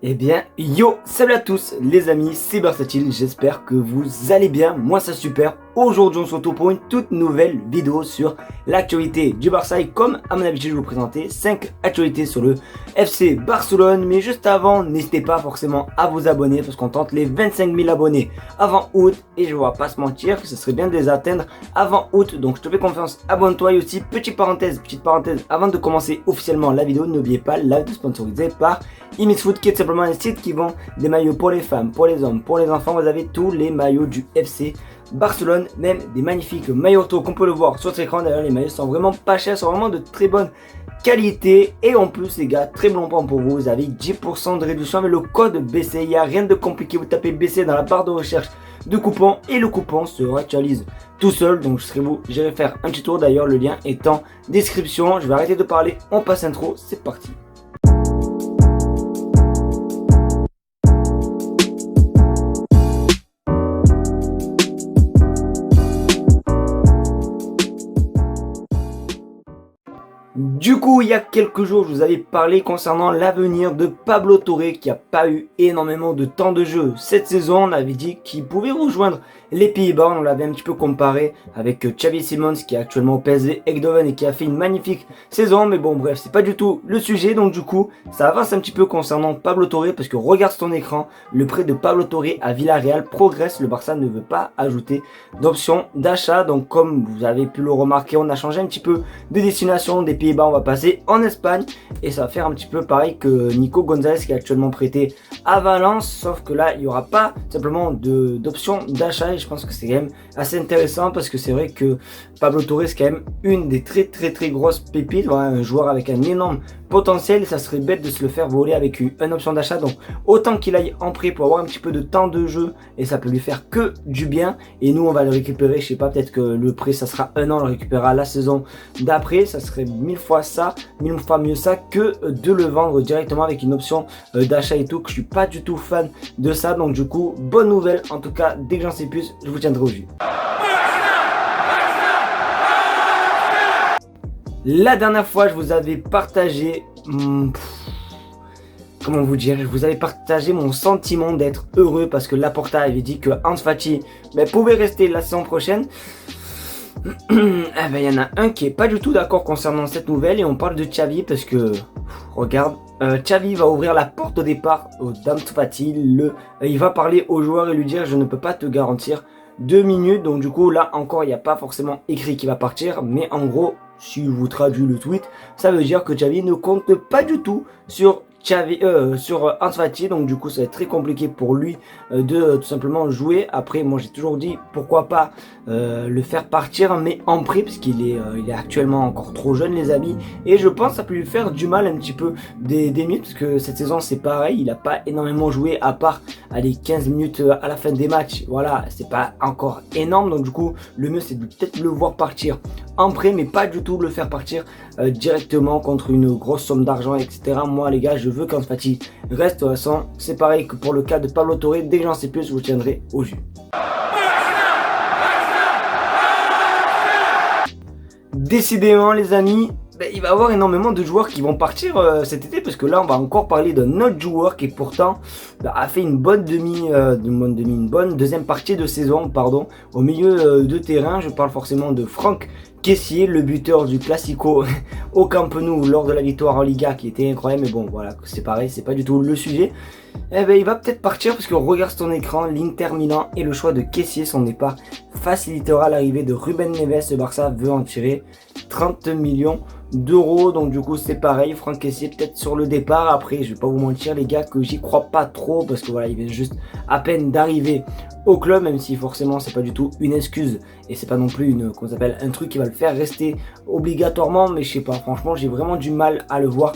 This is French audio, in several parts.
Eh bien, yo, salut à tous les amis, c'est Versatile, j'espère que vous allez bien, moi ça super. Aujourd'hui on se retrouve pour une toute nouvelle vidéo sur l'actualité du Barça et comme à mon habitude je vais vous présenter 5 actualités sur le FC Barcelone. Mais juste avant, n'hésitez pas forcément à vous abonner parce qu'on tente les 25 000 abonnés avant août et je ne vais pas se mentir que ce serait bien de les atteindre avant août. Donc je te fais confiance, abonne-toi. Et aussi petite parenthèse avant de commencer officiellement la vidéo, n'oubliez pas la vidéo sponsorisée par Imixfoot qui est simplement un site qui vend des maillots pour les femmes, pour les hommes, pour les enfants. Vous avez tous les maillots du FC Barcelone, même des magnifiques maillots auto qu'on peut le voir sur votre écran. D'ailleurs les maillots sont vraiment pas chers, sont vraiment de très bonne qualité. Et en plus les gars, très bon point pour vous, vous avez 10% de réduction avec le code BC. Il n'y a rien de compliqué, vous tapez BC dans la barre de recherche de coupons et le coupon se réactualise tout seul. Donc je serai vous, j'irai faire un petit tour, d'ailleurs le lien est en description. Je vais arrêter de parler, on passe intro, c'est parti. Du coup, il y a quelques jours, je vous avais parlé concernant l'avenir de Pablo Torre qui n'a pas eu énormément de temps de jeu cette saison. On avait dit qu'il pouvait rejoindre les Pays-Bas, on l'avait un petit peu comparé avec Xavi Simons qui est actuellement au PSV Eindhoven et qui a fait une magnifique saison. Mais bon, bref, c'est pas du tout le sujet. Donc du coup, ça avance un petit peu concernant Pablo Torre parce que regarde sur ton écran, le prêt de Pablo Torre à Villarreal progresse. Le Barça ne veut pas ajouter d'option d'achat. Donc comme vous avez pu le remarquer, on a changé un petit peu de destination des Pays-Bas. On va passer en Espagne et ça va faire un petit peu pareil que Nico Gonzalez qui est actuellement prêté à Valence, sauf que là il n'y aura pas simplement d'option d'achat. Et je pense que c'est quand même assez intéressant parce que c'est vrai que Pablo Torre c'est quand même une des très grosses pépites, voilà, un joueur avec un énorme potentiel et ça serait bête de se le faire voler avec une option d'achat. Donc autant qu'il aille en prêt pour avoir un petit peu de temps de jeu et ça peut lui faire que du bien. Et nous on va le récupérer, je sais pas, peut-être que le prêt ça sera un an, on le récupérera la saison d'après. Ça serait 1000 fois ça, 1000 fois mieux ça que de le vendre directement avec une option d'achat et tout, que je suis pas du tout fan de ça. Donc du coup, bonne nouvelle, en tout cas dès que j'en sais plus, je vous tiendrai au jus. La dernière fois, je vous avais partagé comment vous dire, je vous avais partagé mon sentiment d'être heureux parce que Laporta avait dit que Ansu Fati pouvait rester la saison prochaine. Il y en a un qui est pas du tout d'accord concernant cette nouvelle et on parle de Xavi parce que regarde, Xavi va ouvrir la porte au départ d'Ansu Fati. Il va parler au joueur et lui dire je ne peux pas te garantir 2 minutes. Donc du coup là encore il n'y a pas forcément écrit qu'il va partir, mais en gros si je vous traduis le tweet, ça veut dire que Xavi ne compte pas du tout sur Ansu Fati. Donc du coup ça va être très compliqué pour lui de tout simplement jouer. Après moi j'ai toujours dit pourquoi pas le faire partir mais en prêt parce qu'il est actuellement encore trop jeune les amis, et je pense que ça peut lui faire du mal un petit peu des minutes parce que cette saison c'est pareil, il n'a pas énormément joué à part les 15 minutes à la fin des matchs. Voilà, c'est pas encore énorme, donc du coup le mieux c'est de peut-être le voir partir en prêt mais pas du tout le faire partir directement contre une grosse somme d'argent etc. Moi les gars je veux qu'Ansu Fati reste. De toute façon c'est pareil que pour le cas de Pablo Torre, dès que j'en sais plus je vous tiendrai au jus. Décidément les amis, il va y avoir énormément de joueurs qui vont partir cet été parce que là on va encore parler d'un autre joueur qui pourtant a fait une bonne deuxième partie de saison au milieu de terrain. Je parle forcément de Franck Kessié, le buteur du Classico au Camp Nou lors de la victoire en Liga qui était incroyable. Mais bon voilà, c'est pareil, c'est pas du tout le sujet. Il va peut-être partir parce que regarde ton écran, l'Inter Milan et le choix de Kessié, son départ facilitera l'arrivée de Ruben Neves. Le Barça veut en tirer 30 millions d'euros. Donc du coup c'est pareil, Franck Kessié peut-être sur le départ. Après je vais pas vous mentir les gars que j'y crois pas trop parce que voilà, il vient juste à peine d'arriver au club, même si forcément c'est pas du tout une excuse et c'est pas non plus un truc qui va le faire rester obligatoirement. Mais je sais pas, franchement j'ai vraiment du mal à le voir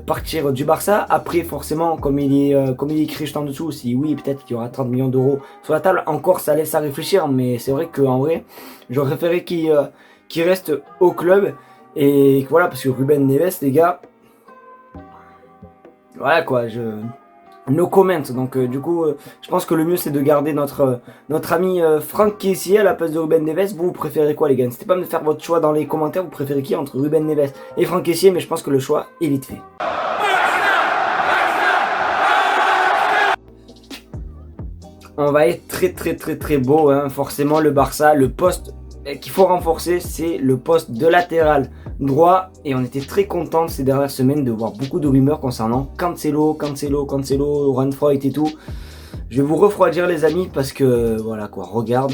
partir du Barça. Après forcément comme il est écrit juste en dessous, si oui peut-être qu'il y aura 30 millions d'euros sur la table, encore ça laisse à réfléchir. Mais c'est vrai qu'en vrai j'aurais préféré qu'il reste au club. Et voilà, parce que Ruben Neves les gars, voilà quoi, no comment. Donc du coup je pense que le mieux c'est de garder notre ami Franck Kessié à la place de Ruben Neves. Vous préférez quoi les gars? N'hésitez pas à me faire votre choix dans les commentaires. Vous préférez qui entre Ruben Neves et Franck Kessié? Mais je pense que le choix est vite fait. on va être très beau, hein. Forcément le Barça, le poste qu'il faut renforcer, c'est le poste de latéral droit, et on était très content ces dernières semaines de voir beaucoup de rumeurs concernant Cancelo, Juan Foyth et tout. Je vais vous refroidir les amis parce que voilà quoi, regarde,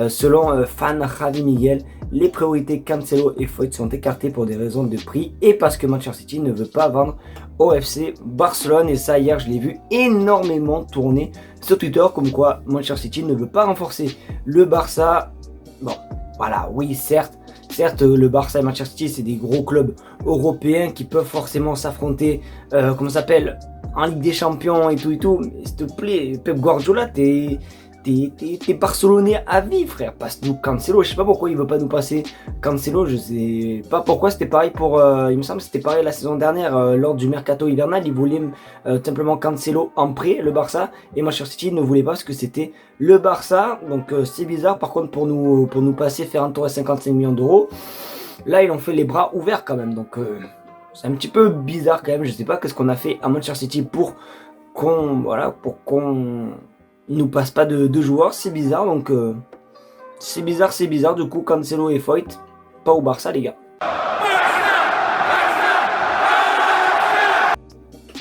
selon fan Javi Miguel, les priorités Cancelo et Foyth sont écartées pour des raisons de prix et parce que Manchester City ne veut pas vendre au FC Barcelone. Et ça, hier je l'ai vu énormément tourner sur Twitter, comme quoi Manchester City ne veut pas renforcer le Barça. Bon, voilà, oui, certes, le Barça et Manchester City, c'est des gros clubs européens qui peuvent forcément s'affronter, comment ça s'appelle, en Ligue des Champions et tout. Mais s'il te plaît, Pep Guardiola, t'es Barcelonais à vie, frère. Passe-nous Cancelo. Je sais pas pourquoi il veut pas nous passer Cancelo. Je sais pas pourquoi. C'était pareil pour, il me semble, que c'était pareil la saison dernière lors du mercato hivernal. Ils voulaient simplement Cancelo en prêt, le Barça, et Manchester City ne voulait pas parce que c'était le Barça. Donc c'est bizarre. Par contre, pour nous passer Ferran Torres 55 millions d'euros, là ils ont fait les bras ouverts quand même. Donc c'est un petit peu bizarre quand même. Je sais pas qu'est-ce qu'on a fait à Manchester City pour qu'on nous passe pas de joueurs. C'est bizarre. Donc c'est bizarre. Du coup, Cancelo et Foyth, pas au Barça, les gars.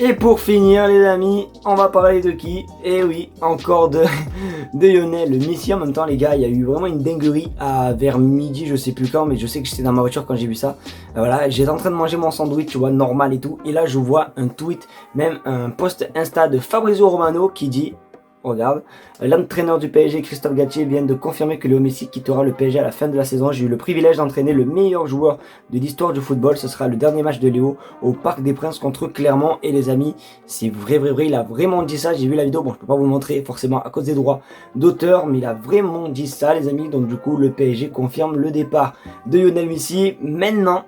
Et pour finir les amis, on va parler de qui? Et oui, encore de Lionel Messi. En même temps les gars, il y a eu vraiment une dinguerie vers midi, je sais plus quand, mais je sais que j'étais dans ma voiture quand j'ai vu ça. Voilà, j'étais en train de manger mon sandwich, tu vois, normal et tout. Et là je vois un tweet, même un post Insta de Fabrizio Romano qui dit... Regarde, l'entraîneur du PSG, Christophe Galtier, vient de confirmer que Léo Messi quittera le PSG à la fin de la saison. J'ai eu le privilège d'entraîner le meilleur joueur de l'histoire du football. Ce sera le dernier match de Léo au Parc des Princes contre Clermont. Et les amis, c'est vrai, il a vraiment dit ça. J'ai vu la vidéo, bon je peux pas vous le montrer forcément à cause des droits d'auteur, mais il a vraiment dit ça les amis. Donc du coup le PSG confirme le départ de Lionel Messi. Maintenant,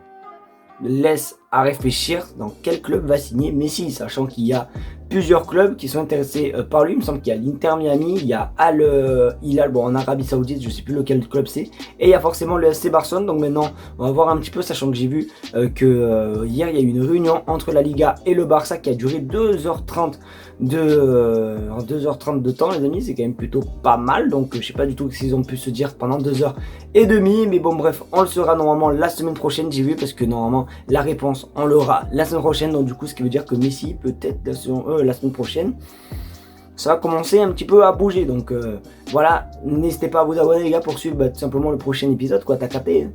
laisse à réfléchir dans quel club va signer Messi, sachant qu'il y a plusieurs clubs qui sont intéressés par lui. Il me semble qu'il y a l'Inter Miami, il y a Al Hilal, bon, en Arabie Saoudite, je sais plus lequel club c'est, et il y a forcément le FC Barcelone. Donc maintenant on va voir un petit peu, sachant que j'ai vu que hier il y a eu une réunion entre la Liga et le Barça qui a duré 2h30 de temps les amis. C'est quand même plutôt pas mal, donc je sais pas du tout s'ils ont pu se dire pendant 2h30, mais bon bref, on le saura normalement la semaine prochaine, j'ai vu, parce que normalement la réponse on l'aura la semaine prochaine. Donc du coup ce qui veut dire que Messi peut-être la semaine prochaine ça va commencer un petit peu à bouger. Donc voilà, n'hésitez pas à vous abonner les gars pour suivre tout simplement le prochain épisode quoi, t'as capté.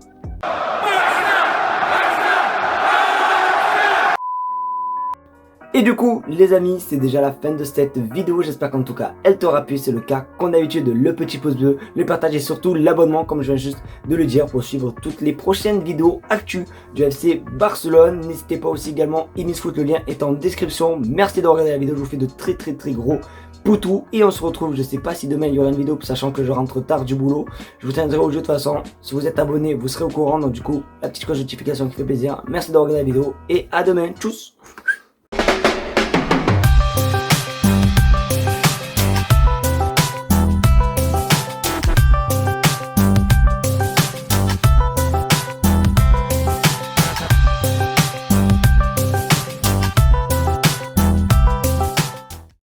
Et du coup les amis, c'est déjà la fin de cette vidéo, j'espère qu'en tout cas elle t'aura plu. C'est le cas, comme d'habitude, le petit pouce bleu, le partage et surtout l'abonnement comme je viens juste de le dire pour suivre toutes les prochaines vidéos actu du FC Barcelone. N'hésitez pas aussi également Imisfoot, le lien est en description. Merci d'avoir regardé la vidéo, je vous fais de très gros poutous et on se retrouve, je sais pas si demain il y aura une vidéo sachant que je rentre tard du boulot. Je vous tiendrai au jeu de toute façon, si vous êtes abonné vous serez au courant, donc du coup la petite cloche de notification qui fait plaisir. Merci d'avoir regardé la vidéo et à demain, tchuss.